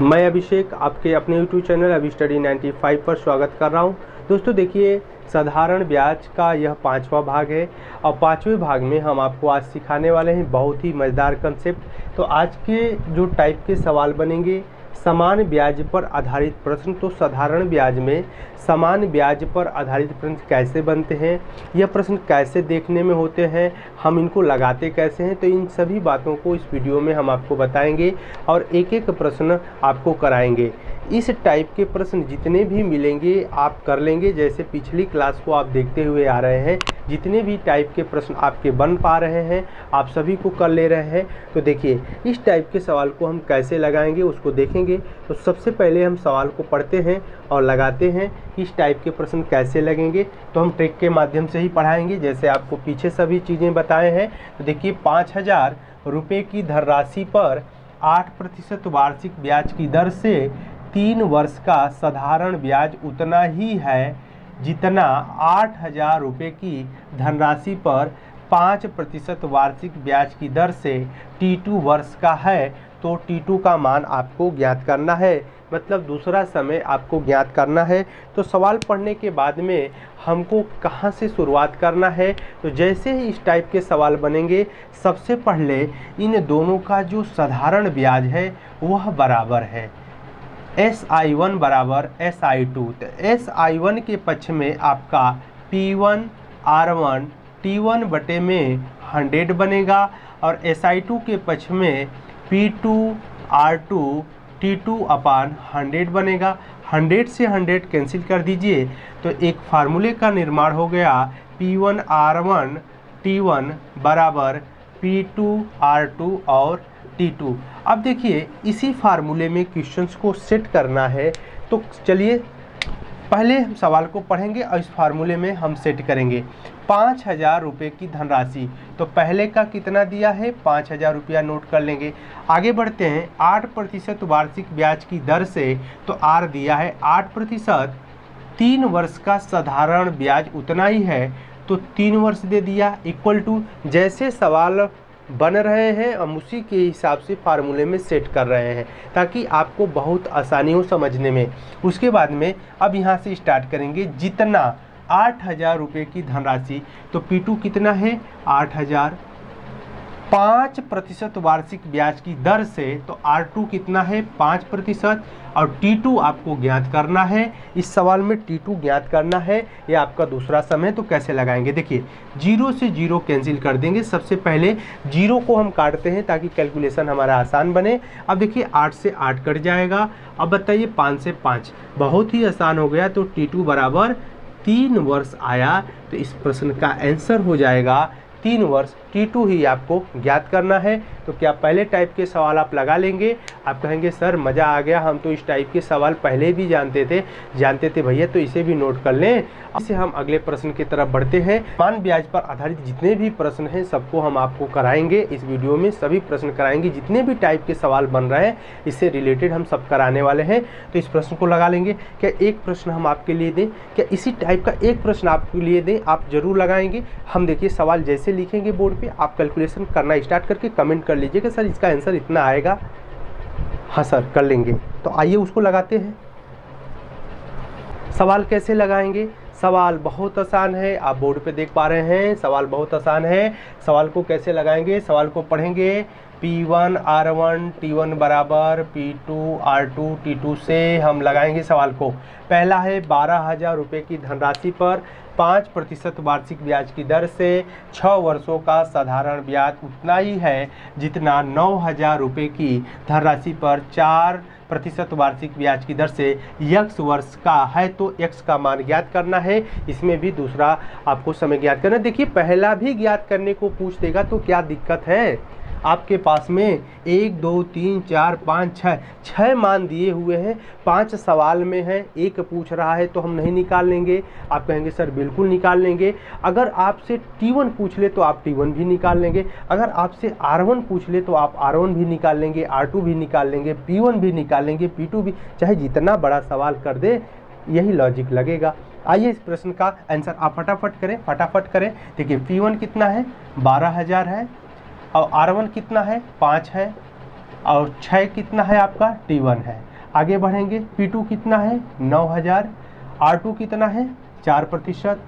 मैं अभिषेक आपके अपने यूट्यूब चैनल अभी स्टडी 95 पर स्वागत कर रहा हूं। दोस्तों देखिए, साधारण ब्याज का यह 5वां भाग है और 5वें भाग में हम आपको आज सिखाने वाले हैं बहुत ही मज़ेदार कंसेप्ट। तो आज के जो टाइप के सवाल बनेंगे, समान ब्याज पर आधारित प्रश्न। तो साधारण ब्याज में समान ब्याज पर आधारित प्रश्न कैसे बनते हैं, यह प्रश्न कैसे देखने में होते हैं, हम इनको लगाते कैसे हैं, तो इन सभी बातों को इस वीडियो में हम आपको बताएंगे और एक एक प्रश्न आपको कराएंगे। इस टाइप के प्रश्न जितने भी मिलेंगे आप कर लेंगे। जैसे पिछली क्लास को आप देखते हुए आ रहे हैं, जितने भी टाइप के प्रश्न आपके बन पा रहे हैं आप सभी को कर ले रहे हैं। तो देखिए, इस टाइप के सवाल को हम कैसे लगाएंगे उसको देखेंगे। तो सबसे पहले हम सवाल को पढ़ते हैं और लगाते हैं। इस टाइप के प्रश्न कैसे लगेंगे तो हम ट्रिक के माध्यम से ही पढ़ाएंगे, जैसे आपको पीछे सभी चीज़ें बताए हैं। तो देखिए, 5,000 रुपये की धनराशि पर 8% वार्षिक ब्याज की दर से 3 वर्ष का साधारण ब्याज उतना ही है जितना 8,000 रुपये की धनराशि पर 5% वार्षिक ब्याज की दर से T2 वर्ष का है। तो T2 का मान आपको ज्ञात करना है, मतलब दूसरा समय आपको ज्ञात करना है। तो सवाल पढ़ने के बाद में हमको कहाँ से शुरुआत करना है, तो जैसे ही इस टाइप के सवाल बनेंगे सबसे पहले इन दोनों का जो साधारण ब्याज है वह बराबर है। SI1 बराबर SI2। तो SI1 के पक्ष में आपका P1 R1 T1 बटे में 100 बनेगा और SI2 के पक्ष में P2 R2 T2 अपान 100 बनेगा। 100 से 100 कैंसिल कर दीजिए तो एक फार्मूले का निर्माण हो गया, P1 R1 T1 बराबर P2 R2 और T2। अब देखिए, इसी फार्मूले में क्वेश्चंस को सेट करना है। तो चलिए पहले हम सवाल को पढ़ेंगे और इस फार्मूले में हम सेट करेंगे। 5,000 रुपये की धनराशि, तो पहले का कितना दिया है, 5,000 रुपया नोट कर लेंगे। आगे बढ़ते हैं, 8% वार्षिक ब्याज की दर से, तो R दिया है 8%, 3 वर्ष का साधारण ब्याज उतना ही है, तो 3 वर्ष दे दिया, इक्वल टू जैसे सवाल बन रहे हैं हम उसी के हिसाब से फार्मूले में सेट कर रहे हैं ताकि आपको बहुत आसानी हो समझने में। उसके बाद में अब यहाँ से स्टार्ट करेंगे। जितना 8,000 रुपये की धनराशि, तो P2 कितना है 8,000, 5% वार्षिक ब्याज की दर से, तो R2 कितना है 5% और T2 आपको ज्ञात करना है। इस सवाल में T2 ज्ञात करना है, ये आपका दूसरा समय। तो कैसे लगाएंगे, देखिए 0 से 0 कैंसिल कर देंगे। सबसे पहले 0 को हम काटते हैं ताकि कैलकुलेशन हमारा आसान बने। अब देखिए 8 से 8 कट जाएगा। अब बताइए 5 से 5, बहुत ही आसान हो गया। तो T2 बराबर 3 वर्ष आया। तो इस प्रश्न का आंसर हो जाएगा 3 वर्ष। T2 ही आपको ज्ञात करना है। तो क्या पहले टाइप के सवाल आप लगा लेंगे? आप कहेंगे सर मज़ा आ गया, हम तो इस टाइप के सवाल पहले भी जानते थे भैया, तो इसे भी नोट कर लें। इससे हम अगले प्रश्न की तरफ बढ़ते हैं। समान ब्याज पर आधारित जितने भी प्रश्न हैं सबको हम आपको कराएंगे इस वीडियो में, सभी प्रश्न कराएंगे। जितने भी टाइप के सवाल बन रहे हैं इससे रिलेटेड हम सब कराने वाले हैं। तो इस प्रश्न को लगा लेंगे। क्या एक प्रश्न हम आपके लिए दें, क्या इसी टाइप का एक प्रश्न आपके लिए दें? आप जरूर लगाएंगे। हम देखिए सवाल जैसे लिखेंगे बोर्ड पे, आप कैलकुलेशन करना स्टार्ट करके कमेंट कर लीजिए कि सर इसका आंसर इतना आएगा। हाँ सर कर लेंगे। तो आइए उसको लगाते हैं। सवाल कैसे लगाएंगे? सवाल बहुत आसान है, आप बोर्ड पे देख पा रहे हैं। सवाल बहुत आसान है। सवाल को कैसे लगाएंगे, सवाल को पढ़ेंगे। P1 R1 T1 बराबर P2 R2 T2 से हम लगाएंगे सवाल को। पहला है 12,000 रुपये की धनराशि पर 5% वार्षिक ब्याज की दर से 6 वर्षों का साधारण ब्याज उतना ही है जितना 9,000 रुपये की धनराशि पर 4% वार्षिक ब्याज की दर से x वर्ष का है। तो x का मान ज्ञात करना है। इसमें भी दूसरा आपको समय ज्ञात करना है। देखिए पहला भी ज्ञात करने को पूछ देगा तो क्या दिक्कत है? आपके पास में 1 2 3 4 5 6 मान दिए हुए हैं। 5 सवाल में है, एक पूछ रहा है तो हम नहीं निकाल लेंगे। आप कहेंगे सर बिल्कुल निकाल लेंगे। अगर आपसे T1 पूछ ले तो आप T1 भी निकाल लेंगे। अगर आपसे R1 पूछ ले तो आप R1 भी निकाल लेंगे, R2 भी निकाल लेंगे, P1 भी निकाल लेंगे, P2 भी। चाहे जितना बड़ा सवाल कर दे यही लॉजिक लगेगा। आइए इस प्रश्न का आंसर आप फटाफट करें। देखिए P1 कितना है 12,000 है और R1 कितना है 5 है और 6 कितना है आपका T1 है। आगे बढ़ेंगे, P2 कितना है 9000, R2 कितना है 4%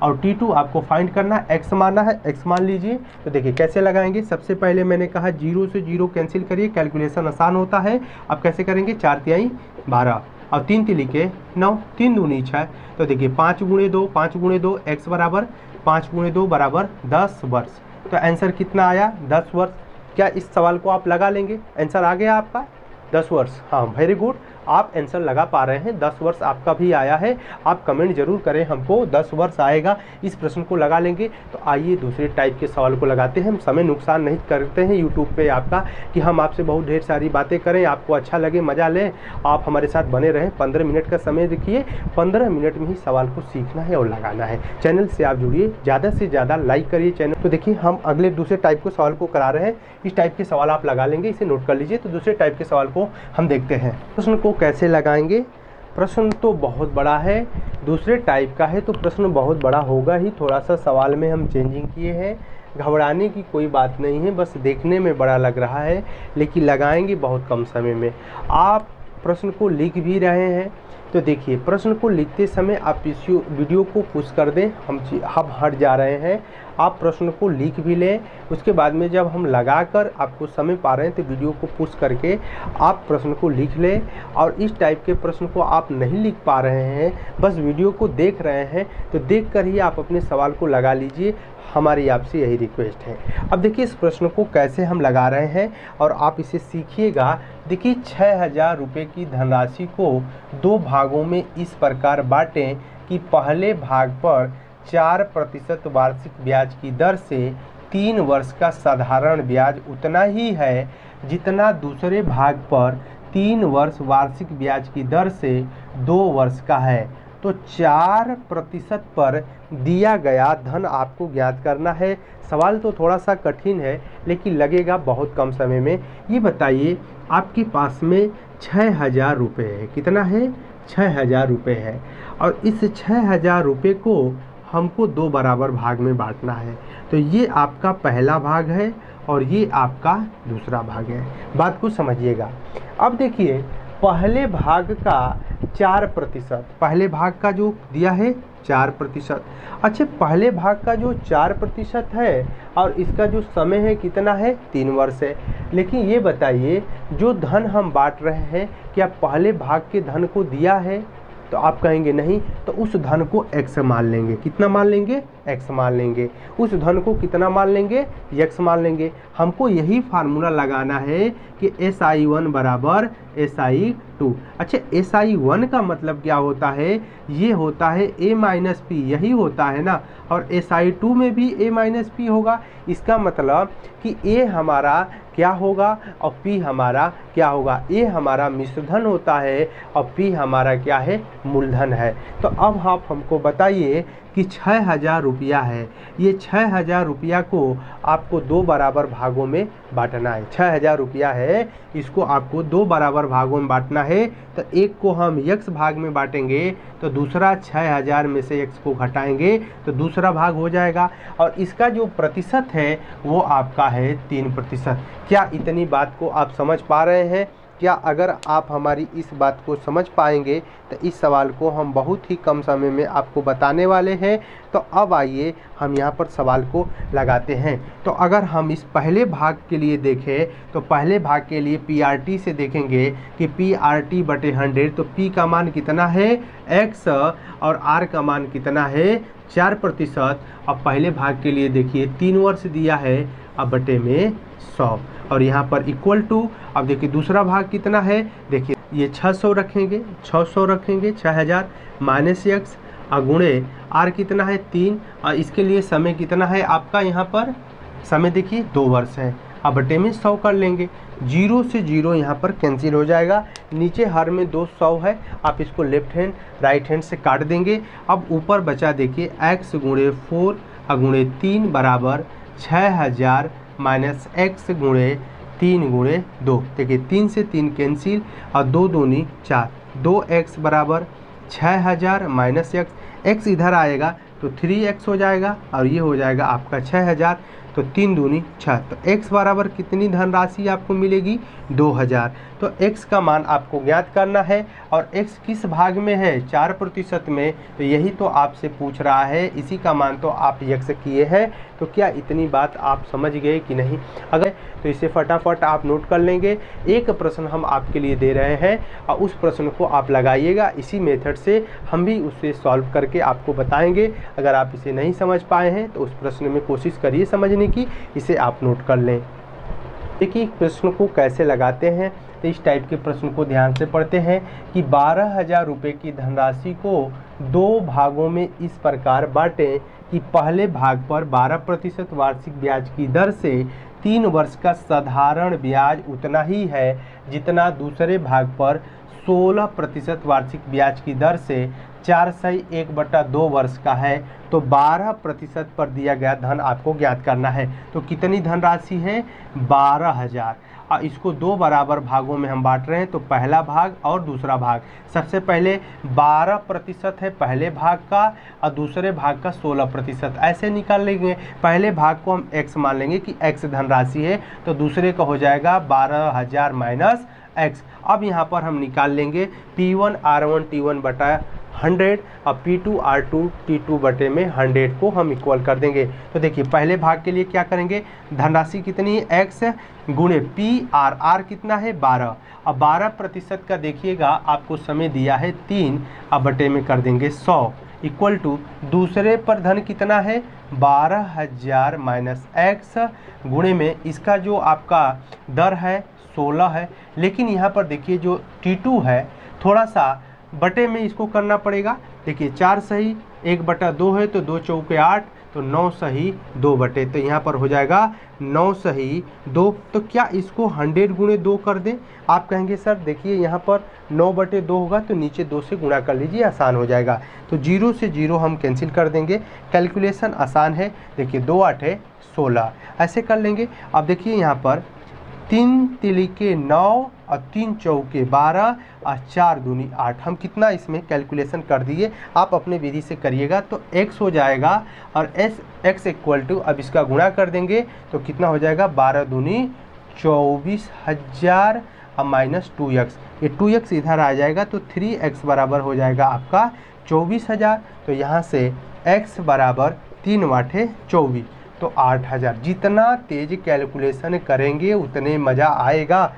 और T2 आपको फाइंड करना, x मानना है, x मान लीजिए। तो देखिए कैसे लगाएंगे, सबसे पहले मैंने कहा 0 से 0 कैंसिल करिए, कैलकुलेशन आसान होता है। अब कैसे करेंगे, 4 तिहाई 12 और 3 तिलिके 9, 3 दूनी 6। तो देखिए 5 गुणे 2, 5 गुणे 2 x बराबर 5 गुणे 2 बराबर 10 वर्ष। तो आंसर कितना आया 10 वर्ष। क्या इस सवाल को आप लगा लेंगे, आंसर आ गया आपका 10 वर्ष। हाँ वेरी गुड, आप आंसर लगा पा रहे हैं, 10 वर्ष आपका भी आया है। आप कमेंट जरूर करें हमको 10 वर्ष आएगा, इस प्रश्न को लगा लेंगे। तो आइए दूसरे टाइप के सवाल को लगाते हैं। हम समय नुकसान नहीं करते हैं यूट्यूब पे आपका, कि हम आपसे बहुत ढेर सारी बातें करें, आपको अच्छा लगे, मज़ा लें, आप हमारे साथ बने रहें। 15 मिनट का समय देखिए, 15 मिनट में ही सवाल को सीखना है और लगाना है। चैनल से आप जुड़िए, ज़्यादा से ज़्यादा लाइक करिए चैनल। तो देखिए हम अगले दूसरे टाइप के सवाल को करा रहे हैं, इस टाइप के सवाल आप लगा लेंगे, इसे नोट कर लीजिए। तो दूसरे टाइप के सवाल को हम देखते हैं। प्रश्न को कैसे लगाएंगे, प्रश्न तो बहुत बड़ा है, दूसरे टाइप का है तो प्रश्न बहुत बड़ा होगा ही। थोड़ा सा सवाल में हम चेंजिंग किए हैं, घबराने की कोई बात नहीं है, बस देखने में बड़ा लग रहा है लेकिन लगाएंगे बहुत कम समय में। आप प्रश्न को लिख भी रहे हैं तो देखिए प्रश्न को लिखते समय आप इस वीडियो को पुश कर दें, हम हट जा रहे हैं। आप प्रश्न को लिख भी लें, उसके बाद में जब हम लगाकर आपको समय पा रहे हैं तो वीडियो को पुश करके आप प्रश्न को लिख लें। और इस टाइप के प्रश्न को आप नहीं लिख पा रहे हैं, बस वीडियो को देख रहे हैं, तो देख कर ही आप अपने सवाल को लगा लीजिए, हमारी आपसे यही रिक्वेस्ट है। अब देखिए इस प्रश्न को कैसे हम लगा रहे हैं और आप इसे सीखिएगा। देखिए 6000 रुपये की धनराशि को 2 भागों में इस प्रकार बांटें कि पहले भाग पर 4% वार्षिक ब्याज की दर से 3 वर्ष का साधारण ब्याज उतना ही है जितना दूसरे भाग पर 3 वर्ष वार्षिक ब्याज की दर से 2 वर्ष का है। तो 4% पर दिया गया धन आपको ज्ञात करना है। सवाल तो थोड़ा सा कठिन है लेकिन लगेगा बहुत कम समय में। ये बताइए आपके पास में 6000 रुपये है, कितना है 6000 रुपये है, और इस 6000 रुपये को हमको 2 बराबर भाग में बांटना है। तो ये आपका पहला भाग है और ये आपका दूसरा भाग है, बात को समझिएगा। अब देखिए पहले भाग का 4%, पहले भाग का जो दिया है 4%। अच्छा पहले भाग का जो 4% है और इसका जो समय है कितना है 3 वर्ष है। लेकिन ये बताइए जो धन हम बांट रहे हैं क्या पहले भाग के धन को दिया है, तो आप कहेंगे नहीं, तो उस धन को x मान लेंगे। कितना मान लेंगे, x मान लेंगे। उस धन को कितना मान लेंगे, x मान लेंगे। हमको यही फार्मूला लगाना है कि SI1 बराबर SI2। अच्छा SI1 का मतलब क्या होता है, ये होता है A माइनस P, यही होता है ना, और SI2 में भी A माइनस P होगा। इसका मतलब कि A हमारा क्या होगा और P हमारा क्या होगा। A हमारा मिश्रधन होता है और P हमारा क्या है, मूलधन है। तो अब आप हमको बताइए कि 6000 रुपया है, ये 6000 रुपया को आपको 2 बराबर भागों में बांटना है। 6000 रुपया है, इसको आपको 2 बराबर भागों में बांटना है। तो एक को हम x भाग में बांटेंगे तो दूसरा 6000 में से x को घटाएंगे तो दूसरा भाग हो जाएगा, और इसका जो प्रतिशत है वो आपका है 3%। क्या इतनी बात को आप समझ पा रहे हैं? क्या अगर आप हमारी इस बात को समझ पाएंगे तो इस सवाल को हम बहुत ही कम समय में आपको बताने वाले हैं। तो अब आइए हम यहाँ पर सवाल को लगाते हैं। तो अगर हम इस पहले भाग के लिए देखें तो पहले भाग के लिए PRT से देखेंगे कि PRT बटे 100, तो P का मान कितना है x और R का मान कितना है 4%। अब पहले भाग के लिए देखिए 3 वर्ष दिया है, अब बटे में 100 और यहाँ पर इक्वल टू। अब देखिए दूसरा भाग कितना है, देखिए ये 600 रखेंगे, 600 रखेंगे 6000 माइनस x गुणे R कितना है 3, और इसके लिए समय कितना है आपका, यहाँ पर समय देखिए 2 वर्ष है। अब बटे में 100 कर लेंगे, 0 से 0 यहाँ पर कैंसिल हो जाएगा, नीचे हर में 200 है, आप इसको लेफ्ट हैंड राइट हैंड से काट देंगे। अब ऊपर बचा देखिए x गुणे 4 गुणे 3 बराबर 6000 माइनस x गुणे 3 गुणे 2। देखिए 3 से 3 कैंसिल और 2 दूनी 4, 2x बराबर 6000 माइनस x इधर आएगा तो 3x हो जाएगा और ये हो जाएगा आपका 6000। तो 3 दूनी 6। तो x बराबर कितनी धनराशि आपको मिलेगी? 2000। तो x का मान आपको ज्ञात करना है और x किस भाग में है? 4% में। तो यही तो आपसे पूछ रहा है, इसी का मान तो आप यक्स किए हैं। तो क्या इतनी बात आप समझ गए कि नहीं? अगर तो इसे फटाफट आप नोट कर लेंगे। एक प्रश्न हम आपके लिए दे रहे हैं और उस प्रश्न को आप लगाइएगा। इसी मेथड से हम भी उसे सॉल्व करके आपको बताएंगे। अगर आप इसे नहीं समझ पाए हैं तो उस प्रश्न में कोशिश करिए समझने की, इसे आप नोट कर लें। देखिए प्रश्न को कैसे लगाते हैं। तो इस टाइप के प्रश्न को ध्यान से पढ़ते हैं कि 12,000 रुपये की धनराशि को 2 भागों में इस प्रकार बांटें कि पहले भाग पर 12% वार्षिक ब्याज की दर से 3 वर्ष का साधारण ब्याज उतना ही है जितना दूसरे भाग पर 16% वार्षिक ब्याज की दर से 4/1/2 वर्ष का है। तो 12% पर दिया गया धन आपको ज्ञात करना है। तो कितनी धनराशि है? 12,000। और इसको 2 बराबर भागों में हम बांट रहे हैं। तो पहला भाग और दूसरा भाग। सबसे पहले 12% है पहले भाग का और दूसरे भाग का 16%। ऐसे निकाल लेंगे। पहले भाग को हम x मान लेंगे कि x धनराशि है, तो दूसरे का हो जाएगा 12,000 माइनस x। अब यहाँ पर हम निकाल लेंगे P1 R1 T1 बटा 100 और P2 R2 T2 बटे में 100 को हम इक्वल कर देंगे। तो देखिए पहले भाग के लिए क्या करेंगे? धनराशि कितनी है? x गुणे P R कितना है? 12। अब 12% का देखिएगा आपको समय दिया है 3, अब बटे में कर देंगे 100 इक्वल टू दूसरे पर धन कितना है? 12,000 माइनस x गुणे में इसका जो आपका दर है 16 है। लेकिन यहाँ पर देखिए जो T2 है थोड़ा सा बटे में इसको करना पड़ेगा। देखिए 4/1/2 है तो 2 चौके 8, तो 9/2 बटे, तो यहाँ पर हो जाएगा 9/2। तो क्या इसको 100 गुणे 2 कर दें? आप कहेंगे सर देखिए यहाँ पर 9/2 होगा तो नीचे 2 से गुणा कर लीजिए, आसान हो जाएगा। तो 0 से 0 हम कैंसिल कर देंगे। कैलकुलेशन आसान है। देखिए 2 8 16 ऐसे कर लेंगे। अब देखिए यहाँ पर 3 तिलिके 9 और 3 चौके 12 और 4 दूनी 8। हम कितना इसमें कैलकुलेशन कर दिए, आप अपने विधि से करिएगा। तो x हो जाएगा और x इक्वल टू अब इसका गुणा कर देंगे तो कितना हो जाएगा? 12 दूनी 24,000 और माइनस 2x। ये 2x इधर आ जाएगा तो 3x बराबर हो जाएगा आपका 24,000। तो यहाँ से x बराबर 3 × 24 तो 8,000। जितना तेज कैलकुलेशन करेंगे उतने मज़ा आएगा।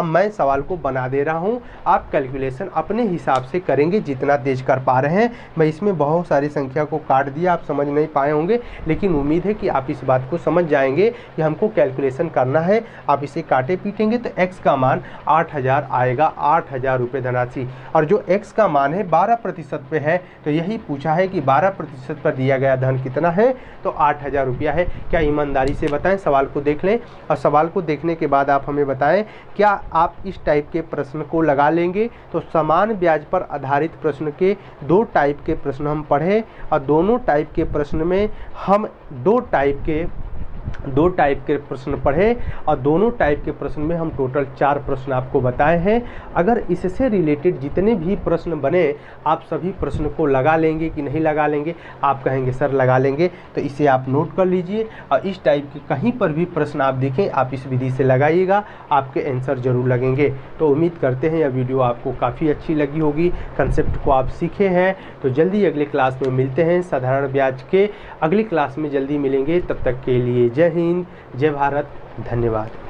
मैं सवाल को बना दे रहा हूँ, आप कैलकुलेशन अपने हिसाब से करेंगे जितना तेज कर पा रहे हैं। मैं इसमें बहुत सारी संख्या को काट दिया, आप समझ नहीं पाए होंगे, लेकिन उम्मीद है कि आप इस बात को समझ जाएंगे कि हमको कैलकुलेशन करना है। आप इसे काटे पीटेंगे तो x का मान 8,000 आएगा, 8,000 रुपये धनराशि। और जो x का मान है 12% पे है, तो यही पूछा है कि 12% पर दिया गया धन कितना है? तो 8,000 रुपया है। क्या ईमानदारी से बताएं? सवाल को देख लें और सवाल को देखने के बाद आप हमें बताएं क्या आप इस टाइप के प्रश्न को लगा लेंगे। तो समान ब्याज पर आधारित प्रश्न के 2 टाइप के प्रश्न हम पढ़े और दोनों टाइप के प्रश्न में हम 2 टाइप के प्रश्न पढ़े और दोनों टाइप के प्रश्न में हम टोटल 4 प्रश्न आपको बताए हैं। अगर इससे रिलेटेड जितने भी प्रश्न बने आप सभी प्रश्न को लगा लेंगे कि नहीं लगा लेंगे? आप कहेंगे सर लगा लेंगे, तो इसे आप नोट कर लीजिए और इस टाइप के कहीं पर भी प्रश्न आप देखें आप इस विधि से लगाइएगा, आपके आंसर जरूर लगेंगे। तो उम्मीद करते हैं यह वीडियो आपको काफ़ी अच्छी लगी होगी, कंसेप्ट को आप सीखे हैं। तो जल्दी अगले क्लास में मिलते हैं, साधारण ब्याज के अगली क्लास में जल्दी मिलेंगे। तब तक के लिए जय हिंद, जय भारत, धन्यवाद।